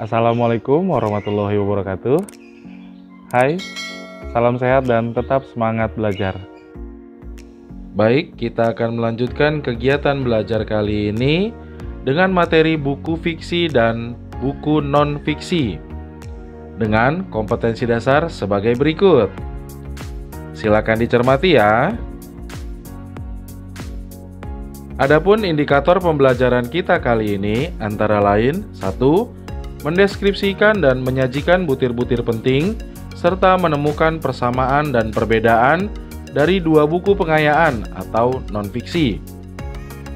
Assalamualaikum warahmatullahi wabarakatuh. Hai, salam sehat dan tetap semangat belajar. Baik, kita akan melanjutkan kegiatan belajar kali ini dengan materi buku fiksi dan buku non-fiksi dengan kompetensi dasar sebagai berikut. Silakan dicermati ya. Adapun indikator pembelajaran kita kali ini antara lain 1. Mendeskripsikan dan menyajikan butir-butir penting serta menemukan persamaan dan perbedaan dari dua buku pengayaan atau non-fiksi.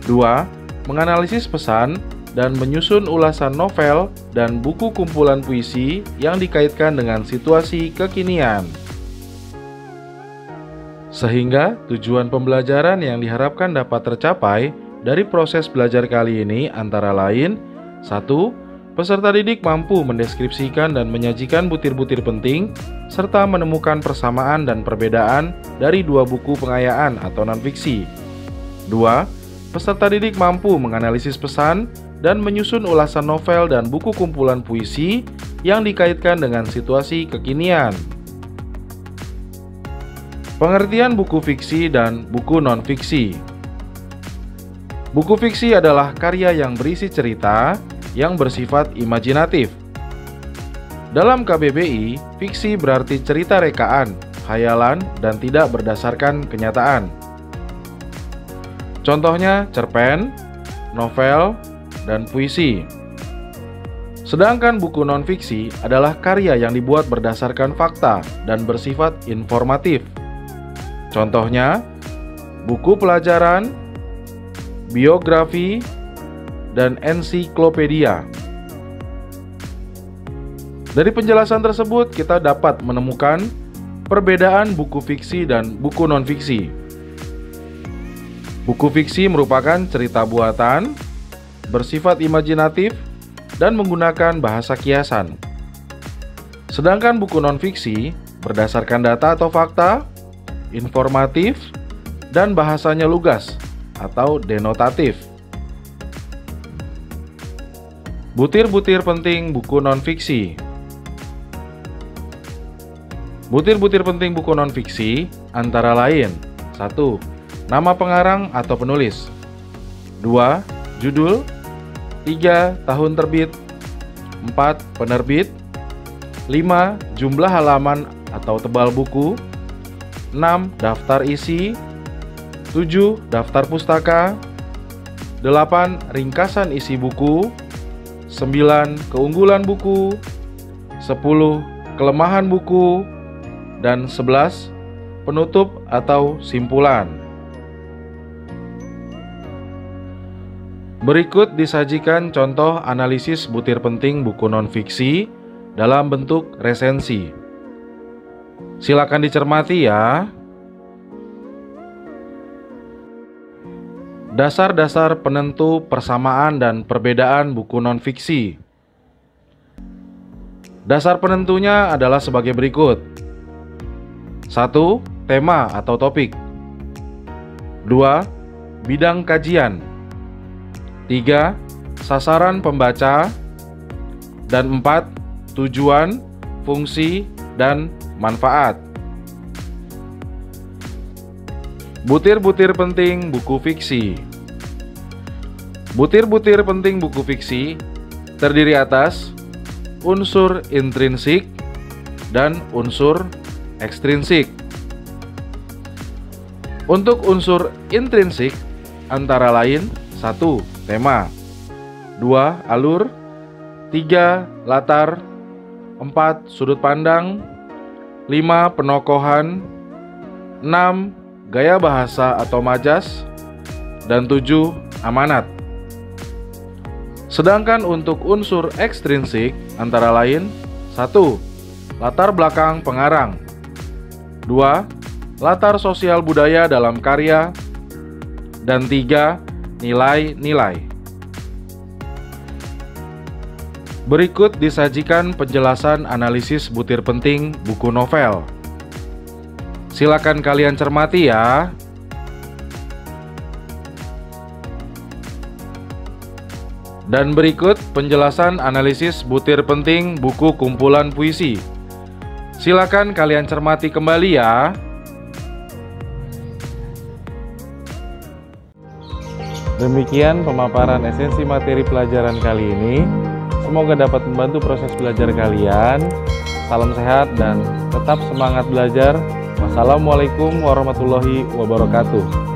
2. Menganalisis pesan dan menyusun ulasan novel dan buku kumpulan puisi yang dikaitkan dengan situasi kekinian. Sehingga tujuan pembelajaran yang diharapkan dapat tercapai dari proses belajar kali ini antara lain 1. Peserta didik mampu mendeskripsikan dan menyajikan butir-butir penting serta menemukan persamaan dan perbedaan dari dua buku pengayaan atau non-fiksi. 2. Peserta didik mampu menganalisis pesan dan menyusun ulasan novel dan buku kumpulan puisi yang dikaitkan dengan situasi kekinian. Pengertian buku fiksi dan buku non-fiksi. Buku fiksi adalah karya yang berisi cerita yang bersifat imajinatif. Dalam KBBI, fiksi berarti cerita rekaan, khayalan, dan tidak berdasarkan kenyataan. Contohnya cerpen, novel, dan puisi. Sedangkan buku non-fiksi adalah karya yang dibuat berdasarkan fakta dan bersifat informatif. Contohnya, buku pelajaran, biografi, dan ensiklopedia. Dari penjelasan tersebut, kita dapat menemukan perbedaan buku fiksi dan buku non-fiksi. Buku fiksi merupakan cerita buatan, bersifat imajinatif, dan menggunakan bahasa kiasan. Sedangkan buku non-fiksi berdasarkan data atau fakta, informatif, dan bahasanya lugas atau denotatif. Butir-butir penting buku non-fiksi. Butir-butir penting buku non-fiksi antara lain 1. Nama pengarang atau penulis. 2. Judul. 3. Tahun terbit. 4. Penerbit. 5. Jumlah halaman atau tebal buku. 6. Daftar isi. 7. Daftar pustaka. 8. Ringkasan isi buku. 9. Keunggulan buku. 10. Kelemahan buku. Dan 11. Penutup atau simpulan. Berikut disajikan contoh analisis butir penting buku non-fiksi dalam bentuk resensi. Silakan dicermati ya. Dasar-dasar penentu persamaan dan perbedaan buku non-fiksi. Dasar penentunya adalah sebagai berikut. 1. Tema atau topik. 2. Bidang kajian. 3. Sasaran pembaca. Dan 4. Tujuan, fungsi, dan manfaat. Butir-butir penting buku fiksi. Butir-butir penting buku fiksi terdiri atas unsur intrinsik dan unsur ekstrinsik. Untuk unsur intrinsik antara lain 1. Tema. 2. Alur. 3. Latar. 4. Sudut pandang. 5. Penokohan. 6. Gaya bahasa atau majas. Dan 7. Amanat. Sedangkan untuk unsur ekstrinsik antara lain 1. Latar belakang pengarang. 2. Latar sosial budaya dalam karya. Dan 3. Nilai-nilai. Berikut disajikan penjelasan analisis butir penting buku novel. Silakan kalian cermati ya. Dan berikut penjelasan analisis butir penting buku kumpulan puisi. Silakan kalian cermati kembali ya. Demikian pemaparan esensi materi pelajaran kali ini. Semoga dapat membantu proses belajar kalian. Salam sehat dan tetap semangat belajar. Wassalamualaikum warahmatullahi wabarakatuh.